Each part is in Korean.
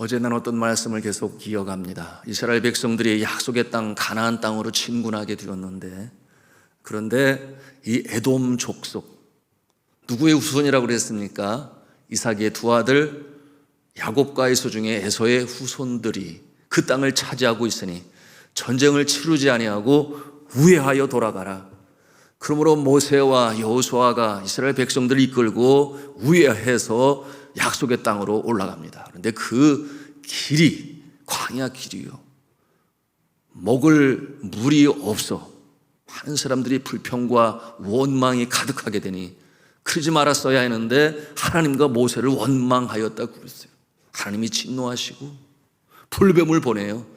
어제 나눴던 말씀을 계속 기억합니다. 이스라엘 백성들이 약속의 땅 가나안 땅으로 진군하게 되었는데, 그런데 이 에돔 족속, 누구의 후손이라고 그랬습니까? 이삭의 두 아들 야곱과 에서 중에 에서의 후손들이 그 땅을 차지하고 있으니 전쟁을 치르지 아니하고 우회하여 돌아가라. 그러므로 모세와 여호수아가 이스라엘 백성들을 이끌고 우회해서 약속의 땅으로 올라갑니다. 그런데 그 길이 광야 길이요, 먹을 물이 없어 많은 사람들이 불평과 원망이 가득하게 되니 그러지 말았어야 했는데 하나님과 모세를 원망하였다고 그랬어요. 하나님이 진노하시고 불뱀을 보내요.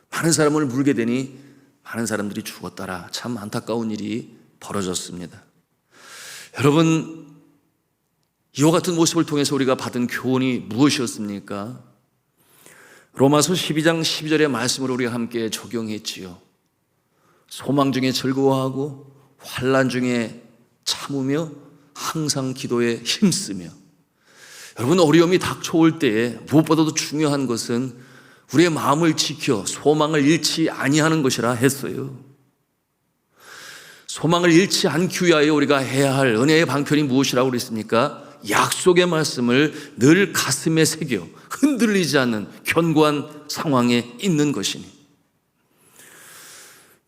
많은 사람을 물게 되니 많은 사람들이 죽었더라. 참 안타까운 일이 벌어졌습니다. 여러분, 이와 같은 모습을 통해서 우리가 받은 교훈이 무엇이었습니까? 로마서 12장 12절의 말씀을 우리가 함께 적용했지요. 소망 중에 즐거워하고 환난 중에 참으며 항상 기도에 힘쓰며. 여러분, 어려움이 닥쳐올 때에 무엇보다도 중요한 것은 우리의 마음을 지켜 소망을 잃지 아니하는 것이라 했어요. 소망을 잃지 않기 위하여 우리가 해야 할 은혜의 방편이 무엇이라고 그랬습니까? 약속의 말씀을 늘 가슴에 새겨 흔들리지 않는 견고한 상황에 있는 것이니,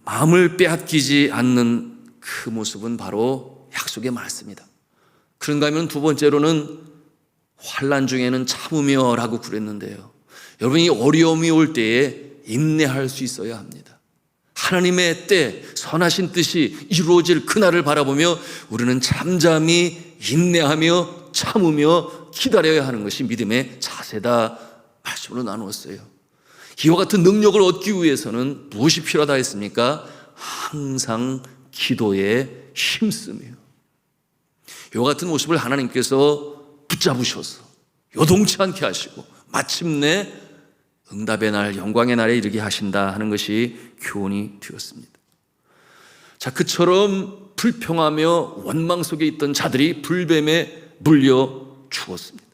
마음을 빼앗기지 않는 그 모습은 바로 약속의 말씀이다. 그런가 하면 두 번째로는 환난 중에는 참으며 라고 그랬는데요, 여러분이 어려움이 올 때에 인내할 수 있어야 합니다. 하나님의 때 선하신 뜻이 이루어질 그날을 바라보며 우리는 잠잠히 인내하며 참으며 기다려야 하는 것이 믿음의 자세다 말씀으로 나누었어요. 이와 같은 능력을 얻기 위해서는 무엇이 필요하다 했습니까? 항상 기도에 힘쓰며. 이와 같은 모습을 하나님께서 붙잡으셔서 요동치 않게 하시고 마침내 응답의 날, 영광의 날에 이르게 하신다 하는 것이 교훈이 되었습니다. 자, 그처럼 불평하며 원망 속에 있던 자들이 불뱀에 물려 죽었습니다.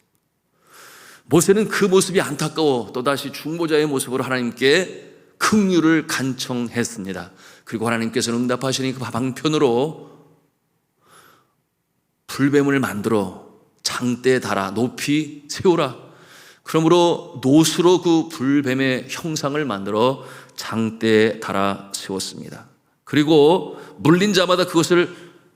모세는 그 모습이 안타까워 또다시 중보자의 모습으로 하나님께 긍휼을 간청했습니다. 그리고 하나님께서는 응답하시니 그 방편으로 불뱀을 만들어 장대에 달아 높이 세우라. 그러므로 노수로 그 불뱀의 형상을 만들어 장대에 달아 세웠습니다. 그리고 물린 자마다 그것을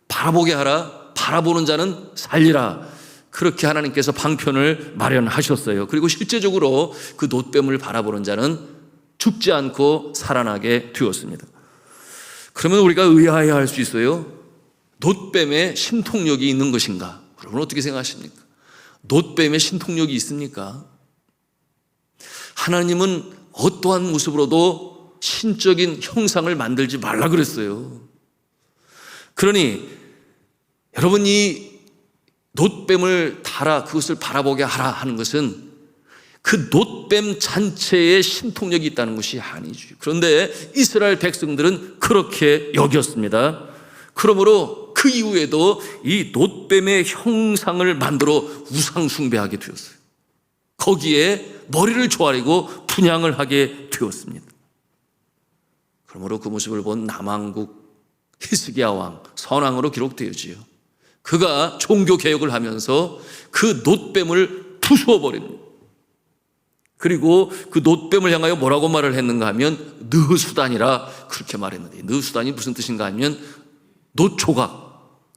바라보게 하라. 바라보는 자는 살리라. 그렇게 하나님께서 방편을 마련하셨어요. 그리고 실제적으로 그 놋뱀을 바라보는 자는 죽지 않고 살아나게 되었습니다. 그러면 우리가 의아해 할 수 있어요. 놋뱀에 신통력이 있는 것인가? 여러분 어떻게 생각하십니까? 놋뱀에 신통력이 있습니까? 하나님은 어떠한 모습으로도 신적인 형상을 만들지 말라 그랬어요. 그러니 여러분, 이 놋뱀을 달아 그것을 바라보게 하라 하는 것은 그 놋뱀 잔체에 신통력이 있다는 것이 아니죠. 그런데 이스라엘 백성들은 그렇게 여겼습니다. 그러므로 그 이후에도 이 놋뱀의 형상을 만들어 우상 숭배하게 되었어요. 거기에 머리를 조아리고 분향을 하게 되었습니다. 그러므로 그 모습을 본 남왕국 히스기야 왕, 선왕으로 기록되어지요. 그가 종교 개혁을 하면서 그 놋뱀을 부수어 버립니다. 그리고 그 놋뱀을 향하여 뭐라고 말을 했는가 하면 느수단이라 그렇게 말했는데, 느수단이 무슨 뜻인가 하면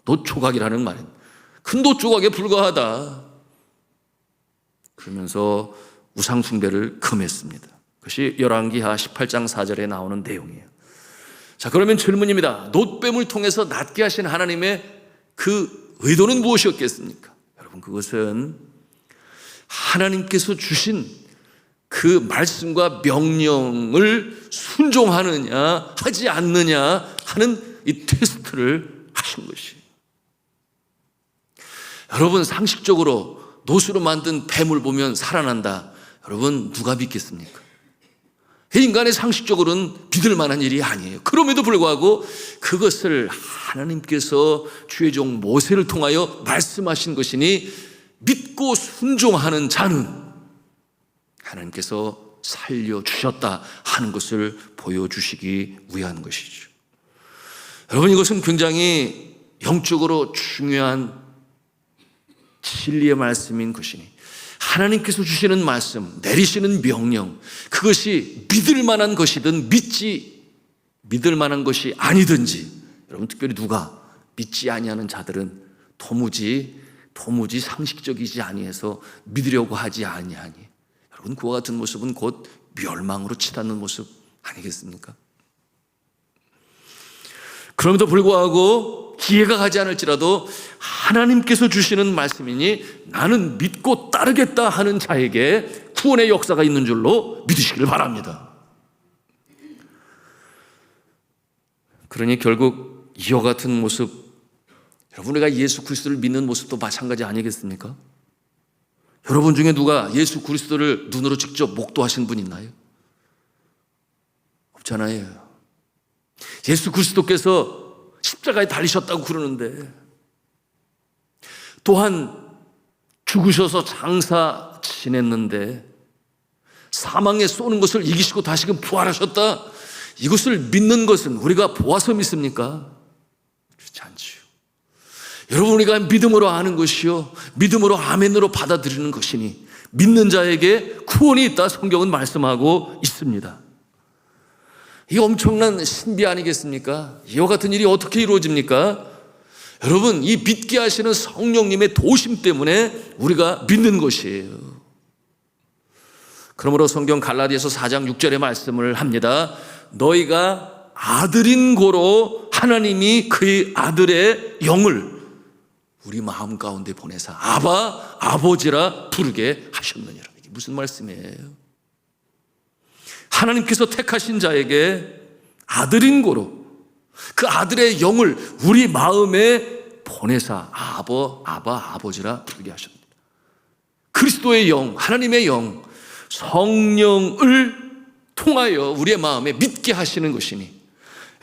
놋조각이라는 말입니다. 큰 놋조각에 불과하다. 그러면서 우상 숭배를 금했습니다. 그것이 열왕기하 18장 4절에 나오는 내용이에요. 자, 그러면 질문입니다. 놋뱀을 통해서 낫게 하신 하나님의 그 의도는 무엇이었겠습니까? 여러분, 그것은 하나님께서 주신 그 말씀과 명령을 순종하느냐 하지 않느냐 하는 이 테스트를 하신 것이에요. 여러분, 상식적으로 노수로 만든 뱀을 보면 살아난다. 여러분, 누가 믿겠습니까? 인간의 상식적으로는 믿을 만한 일이 아니에요. 그럼에도 불구하고 그것을 하나님께서 주의 종 모세를 통하여 말씀하신 것이니 믿고 순종하는 자는 하나님께서 살려주셨다 하는 것을 보여주시기 위한 것이죠. 여러분, 이것은 굉장히 영적으로 중요한 진리의 말씀인 것이니, 하나님께서 주시는 말씀, 내리시는 명령, 그것이 믿을 만한 것이든 믿을 만한 것이 아니든지, 여러분, 특별히 누가 믿지 아니하는 자들은 도무지 상식적이지 아니해서 믿으려고 하지 아니하니, 여러분, 그와 같은 모습은 곧 멸망으로 치닫는 모습 아니겠습니까? 그럼에도 불구하고 이해가 가지 않을지라도 하나님께서 주시는 말씀이니 나는 믿고 따르겠다 하는 자에게 구원의 역사가 있는 줄로 믿으시길 바랍니다. 그러니 결국 이와 같은 모습, 여러분, 우리가 예수 그리스도를 믿는 모습도 마찬가지 아니겠습니까? 여러분 중에 누가 예수 그리스도를 눈으로 직접 목도하신 분 있나요? 없잖아요. 예수 그리스도께서 십자가에 달리셨다고 그러는데, 또한 죽으셔서 장사 지냈는데 사망에 쏘는 것을 이기시고 다시금 부활하셨다, 이것을 믿는 것은 우리가 보아서 믿습니까? 그렇지 않지요. 여러분, 우리가 믿음으로 아는 것이요, 믿음으로 아멘으로 받아들이는 것이니 믿는 자에게 구원이 있다 성경은 말씀하고 있습니다. 이 엄청난 신비 아니겠습니까? 이와 같은 일이 어떻게 이루어집니까? 여러분, 이 믿게 하시는 성령님의 도심 때문에 우리가 믿는 것이에요. 그러므로 성경 갈라디아서 4장 6절의 말씀을 합니다. 너희가 아들인 고로 하나님이 그의 아들의 영을 우리 마음 가운데 보내사 아바, 아버지라 부르게 하셨느니라. 이게 무슨 말씀이에요? 하나님께서 택하신 자에게 아들인 고로 그 아들의 영을 우리 마음에 보내사 아바, 아버지라 부르게 하셨습니다. 그리스도의 영, 하나님의 영, 성령을 통하여 우리의 마음에 믿게 하시는 것이니,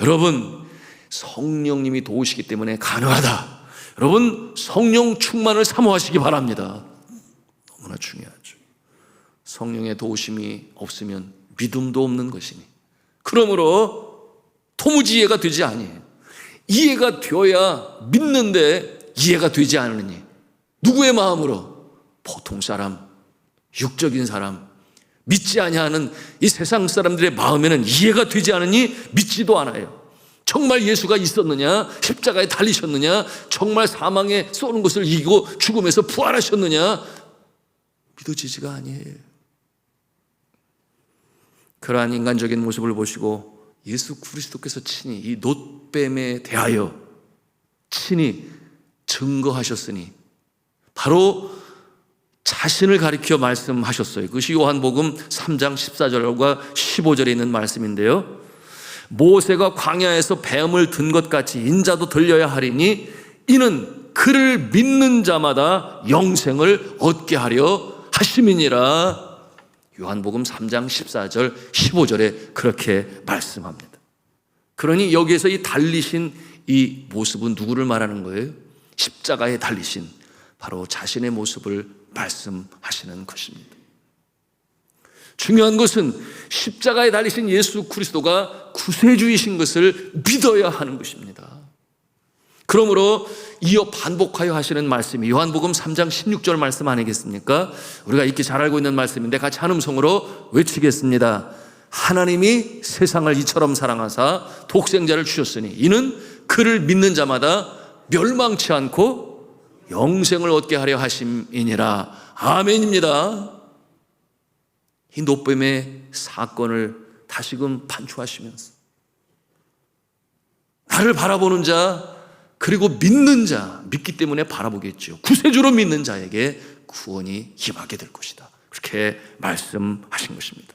여러분, 성령님이 도우시기 때문에 가능하다. 여러분, 성령 충만을 사모하시기 바랍니다. 너무나 중요하죠. 성령의 도우심이 없으면 믿음도 없는 것이니, 그러므로 도무지 이해가 되지 아니해요. 이해가 되어야 믿는데 이해가 되지 않으니 누구의 마음으로? 보통 사람, 육적인 사람, 믿지 아니하는 이 세상 사람들의 마음에는 이해가 되지 않으니 믿지도 않아요. 정말 예수가 있었느냐? 십자가에 달리셨느냐? 정말 사망에 쏘는 것을 이기고 죽음에서 부활하셨느냐? 믿어지지가 아니에요. 그러한 인간적인 모습을 보시고 예수 그리스도께서 친히 이 놋뱀에 대하여 친히 증거하셨으니 바로 자신을 가리켜 말씀하셨어요. 그것이 요한복음 3장 14절과 15절에 있는 말씀인데요. 모세가 광야에서 뱀을 든 것 같이 인자도 들려야 하리니 이는 그를 믿는 자마다 영생을 얻게 하려 하심이니라. 요한복음 3장 14절 15절에 그렇게 말씀합니다. 그러니 여기에서 이 달리신 이 모습은 누구를 말하는 거예요? 십자가에 달리신 바로 자신의 모습을 말씀하시는 것입니다. 중요한 것은 십자가에 달리신 예수 그리스도가 구세주이신 것을 믿어야 하는 것입니다. 그러므로 이어 반복하여 하시는 말씀이 요한복음 3장 16절 말씀 아니겠습니까? 우리가 익히 잘 알고 있는 말씀인데 같이 한 음성으로 외치겠습니다. 하나님이 세상을 이처럼 사랑하사 독생자를 주셨으니 이는 그를 믿는 자마다 멸망치 않고 영생을 얻게 하려 하심이니라. 아멘입니다. 이 놋뱀의 사건을 다시금 반추하시면서 나를 바라보는 자, 그리고 믿는 자, 믿기 때문에 바라보겠죠. 구세주로 믿는 자에게 구원이 임하게 될 것이다. 그렇게 말씀하신 것입니다.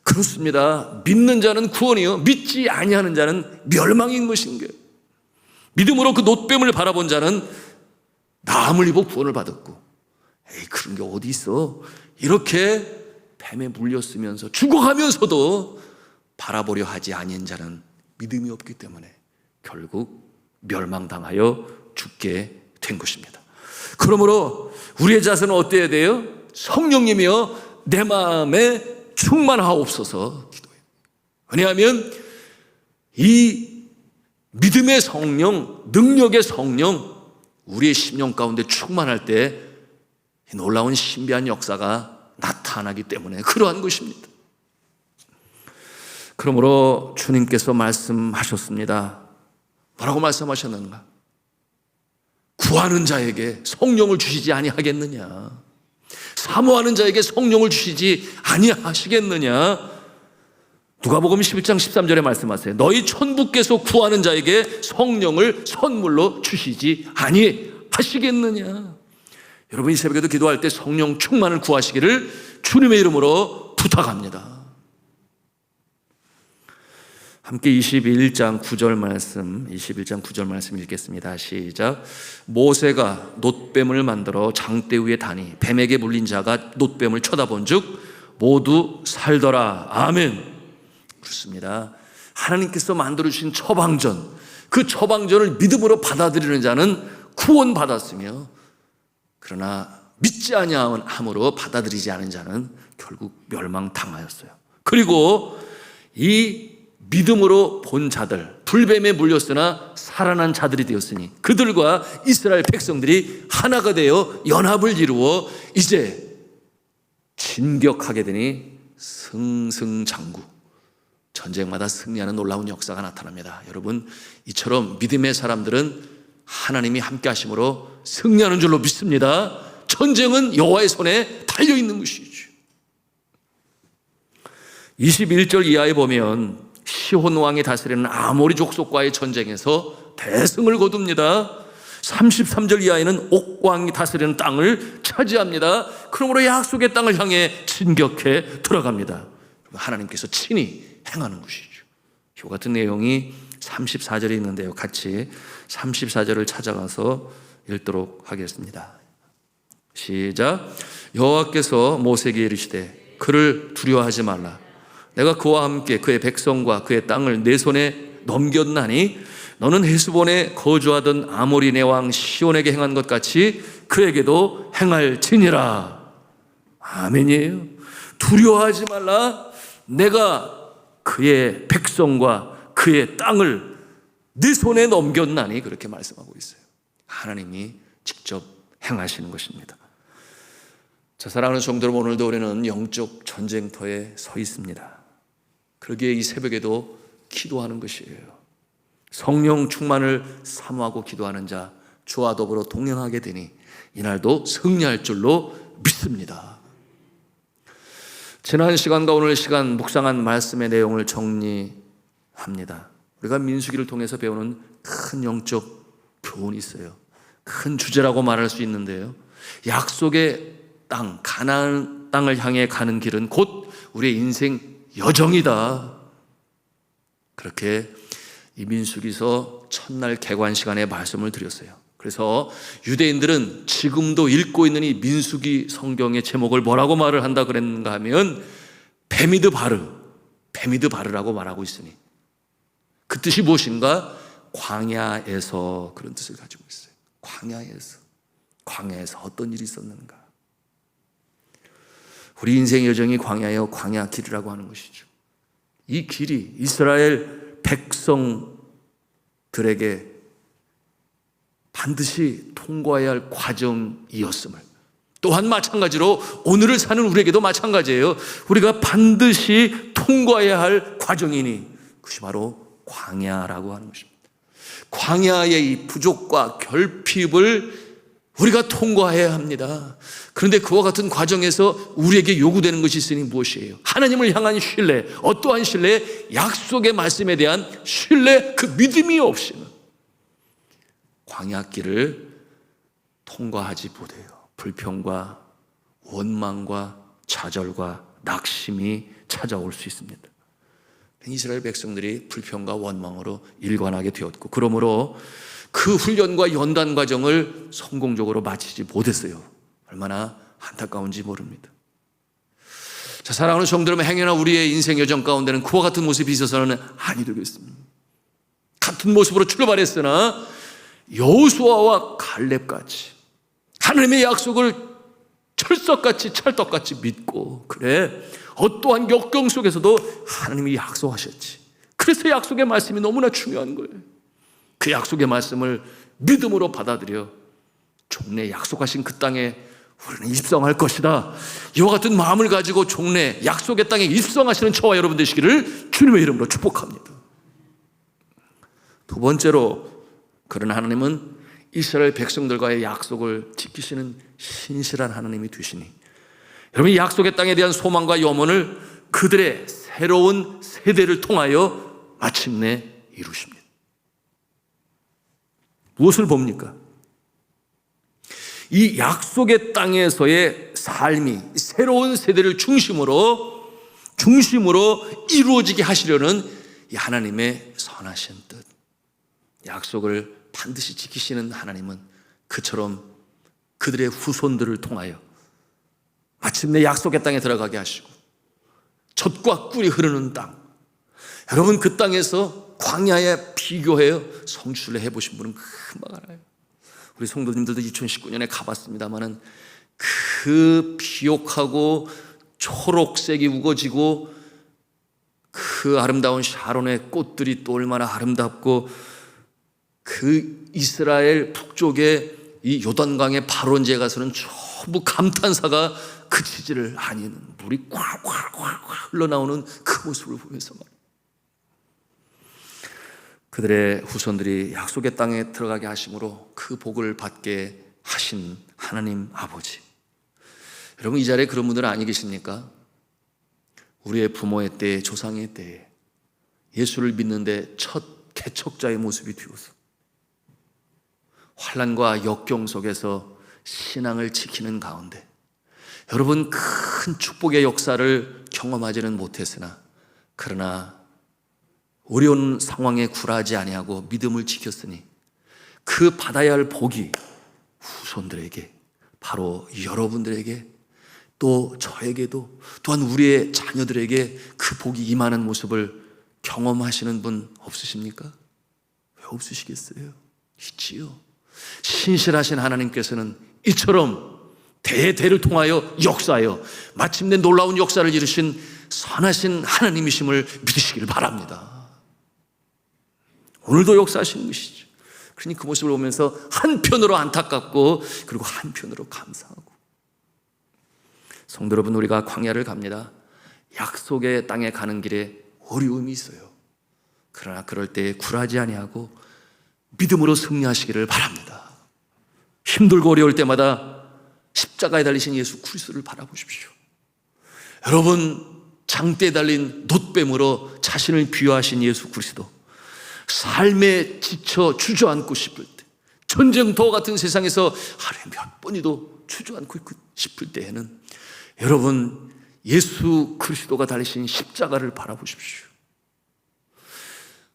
그렇습니다. 믿는 자는 구원이요, 믿지 아니하는 자는 멸망인 것인 거예요. 믿음으로 그 놋뱀을 바라본 자는 나음을 입어 구원을 받았고, 에이 그런 게 어디 있어? 이렇게 뱀에 물렸으면서 죽어가면서도 바라보려 하지 아니한 자는 믿음이 없기 때문에 결국 멸망당하여 죽게 된 것입니다. 그러므로 우리의 자세는 어때야 돼요? 성령님이여 내 마음에 충만하옵소서 기도해요. 왜냐하면 이 믿음의 성령, 능력의 성령, 우리의 심령 가운데 충만할 때 놀라운 신비한 역사가 나타나기 때문에 그러한 것입니다. 그러므로 주님께서 말씀하셨습니다. 뭐라고 말씀하셨는가? 구하는 자에게 성령을 주시지 아니하겠느냐? 사모하는 자에게 성령을 주시지 아니하시겠느냐? 누가복음 11장 13절에 말씀하세요. 너희 천부께서 구하는 자에게 성령을 선물로 주시지 아니하시겠느냐? 여러분 이 새벽에도 기도할 때 성령 충만을 구하시기를 주님의 이름으로 부탁합니다. 함께 21장 9절 말씀 읽겠습니다. 시작. 모세가 놋뱀을 만들어 장대 위에 다니 뱀에게 물린 자가 놋뱀을 쳐다본 즉 모두 살더라. 아멘. 그렇습니다. 하나님께서 만들어주신 처방전, 그 처방전을 믿음으로 받아들이는 자는 구원받았으며, 그러나 믿지 아니함으로 받아들이지 않은 자는 결국 멸망당하였어요. 그리고 이 믿음으로 본 자들, 불뱀에 물렸으나 살아난 자들이 되었으니 그들과 이스라엘 백성들이 하나가 되어 연합을 이루어 이제 진격하게 되니 승승장구, 전쟁마다 승리하는 놀라운 역사가 나타납니다. 여러분, 이처럼 믿음의 사람들은 하나님이 함께 하심으로 승리하는 줄로 믿습니다. 전쟁은 여호와의 손에 달려있는 것이죠. 21절 이하에 보면 시혼 왕이 다스리는 아모리 족속과의 전쟁에서 대승을 거둡니다. 33절 이하에는 옥 왕이 다스리는 땅을 차지합니다. 그러므로 약속의 땅을 향해 진격해 들어갑니다. 하나님께서 친히 행하는 것이죠. 이 같은 내용이 34절에 있는데요. 같이 34절을 찾아가서 읽도록 하겠습니다. 시작. 여호와께서 모세에게 이르시되 그를 두려워하지 말라. 내가 그와 함께 그의 백성과 그의 땅을 내 손에 넘겼나니 너는 헤스본에 거주하던 아모리네 왕 시온에게 행한 것 같이 그에게도 행할지니라. 아멘이에요. 두려워하지 말라. 내가 그의 백성과 그의 땅을 네 손에 넘겼나니, 그렇게 말씀하고 있어요. 하나님이 직접 행하시는 것입니다. 자, 사랑하는 성도 여러분, 오늘도 우리는 영적 전쟁터에 서 있습니다. 그러기에 이 새벽에도 기도하는 것이에요. 성령 충만을 사모하고 기도하는 자, 주와 더불어 동행하게 되니 이날도 승리할 줄로 믿습니다. 지난 시간과 오늘 시간 묵상한 말씀의 내용을 정리합니다. 우리가 민수기를 통해서 배우는 큰 영적 교훈이 있어요. 큰 주제라고 말할 수 있는데요, 약속의 땅, 가나안 땅을 향해 가는 길은 곧 우리의 인생 여정이다. 그렇게 이 민수기서 첫날 개관 시간에 말씀을 드렸어요. 그래서 유대인들은 지금도 읽고 있는 이 민수기 성경의 제목을 뭐라고 말을 한다 그랬는가 하면 베미드바르라고 말하고 있으니, 그 뜻이 무엇인가? 광야에서, 그런 뜻을 가지고 있어요. 광야에서 어떤 일이 있었는가? 우리 인생의 여정이 광야요, 광야 길이라고 하는 것이죠. 이 길이 이스라엘 백성들에게 반드시 통과해야 할 과정이었음을, 또한 마찬가지로 오늘을 사는 우리에게도 마찬가지예요. 우리가 반드시 통과해야 할 과정이니 그것이 바로 광야라고 하는 것입니다. 광야의 이 부족과 결핍을 우리가 통과해야 합니다. 그런데 그와 같은 과정에서 우리에게 요구되는 것이 있으니 무엇이에요? 하나님을 향한 신뢰, 어떠한 신뢰? 약속의 말씀에 대한 신뢰, 그 믿음이 없이는 광야길을 통과하지 못해요. 불평과 원망과 좌절과 낙심이 찾아올 수 있습니다. 이스라엘 백성들이 불평과 원망으로 일관하게 되었고, 그러므로 그 훈련과 연단 과정을 성공적으로 마치지 못했어요. 얼마나 안타까운지 모릅니다. 자, 사랑하는 성도 여러분, 행여나 우리의 인생 여정 가운데는 그와 같은 모습이 있어서는 아니 되겠습니다. 같은 모습으로 출발했으나 여호수아와 갈렙같이 하나님의 약속을 철석같이 찰떡같이 믿고, 그래, 어떠한 역경 속에서도 하나님이 약속하셨지. 그래서 약속의 말씀이 너무나 중요한 거예요. 그 약속의 말씀을 믿음으로 받아들여 종래 약속하신 그 땅에 우리는 입성할 것이다. 이와 같은 마음을 가지고 종래 약속의 땅에 입성하시는 저와 여러분 되시기를 주님의 이름으로 축복합니다. 두 번째로, 그런 하나님은 이스라엘 백성들과의 약속을 지키시는 신실한 하나님이 되시니, 여러분, 이 약속의 땅에 대한 소망과 염원을 그들의 새로운 세대를 통하여 마침내 이루십니다. 무엇을 봅니까? 이 약속의 땅에서의 삶이 새로운 세대를 중심으로 이루어지게 하시려는 이 하나님의 선하신 뜻, 약속을 반드시 지키시는 하나님은 그처럼 그들의 후손들을 통하여 마침내 약속의 땅에 들어가게 하시고, 젖과 꿀이 흐르는 땅, 여러분, 그 땅에서 광야에 비교해요 성취를 해보신 분은 금방 알아요. 우리 성도님들도 2019년에 가봤습니다마는 그 비옥하고 초록색이 우거지고 그 아름다운 샤론의 꽃들이 또 얼마나 아름답고, 그 이스라엘 북쪽의 이 요단강의 발원지에 가서는 전부 감탄사가 그치지를 아니는, 물이 콸콸콸 흘러나오는 그 모습을 보면서 말이에요. 그들의 후손들이 약속의 땅에 들어가게 하심으로 그 복을 받게 하신 하나님 아버지, 여러분, 이 자리에 그런 분들 아니 계십니까? 우리의 부모의 때에, 조상의 때에 예수를 믿는데 첫 개척자의 모습이 되어서 환난과 역경 속에서 신앙을 지키는 가운데, 여러분, 큰 축복의 역사를 경험하지는 못했으나, 그러나 어려운 상황에 굴하지 아니하고 믿음을 지켰으니 그 받아야 할 복이 후손들에게, 바로 여러분들에게, 또 저에게도, 또한 우리의 자녀들에게 그 복이 임하는 모습을 경험하시는 분 없으십니까? 왜 없으시겠어요? 있지요. 신실하신 하나님께서는 이처럼 대대를 통하여 역사하여 마침내 놀라운 역사를 이루신 선하신 하나님이심을 믿으시길 바랍니다. 오늘도 역사하시는 것이죠. 그러니 그 모습을 보면서 한편으로 안타깝고, 그리고 한편으로 감사하고. 성도 여러분, 우리가 광야를 갑니다. 약속의 땅에 가는 길에 어려움이 있어요. 그러나 그럴 때 굴하지 아니하고 믿음으로 승리하시기를 바랍니다. 힘들고 어려울 때마다 십자가에 달리신 예수 그리스도를 바라보십시오. 여러분, 장대에 달린 놋뱀으로 자신을 비유하신 예수 그리스도, 삶에 지쳐 주저앉고 싶을 때, 전쟁터 같은 세상에서 하루에 몇 번이도 주저앉고 싶을 때에는 여러분, 예수 그리스도가 달리신 십자가를 바라보십시오.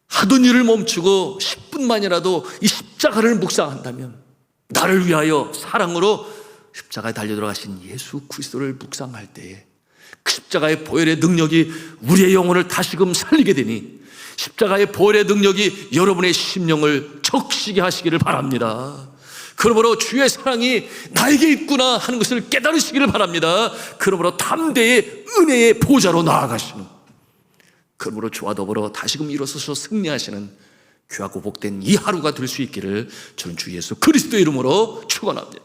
하던 일을 멈추고 10분만이라도 이 십자가를 묵상한다면, 나를 위하여 사랑으로 십자가에 달려 들어가신 예수 그리스도를 묵상할 때에 그 십자가의 보혈의 능력이 우리의 영혼을 다시금 살리게 되니, 십자가의 보혈의 능력이 여러분의 심령을 적시게 하시기를 바랍니다. 그러므로 주의 사랑이 나에게 있구나 하는 것을 깨달으시기를 바랍니다. 그러므로 담대의 은혜의 보좌로 나아가시는, 그러므로 주와 더불어 다시금 일어서서 승리하시는 귀하고 복된 이 하루가 될 수 있기를 저는 주 예수 그리스도의 이름으로 축원합니다.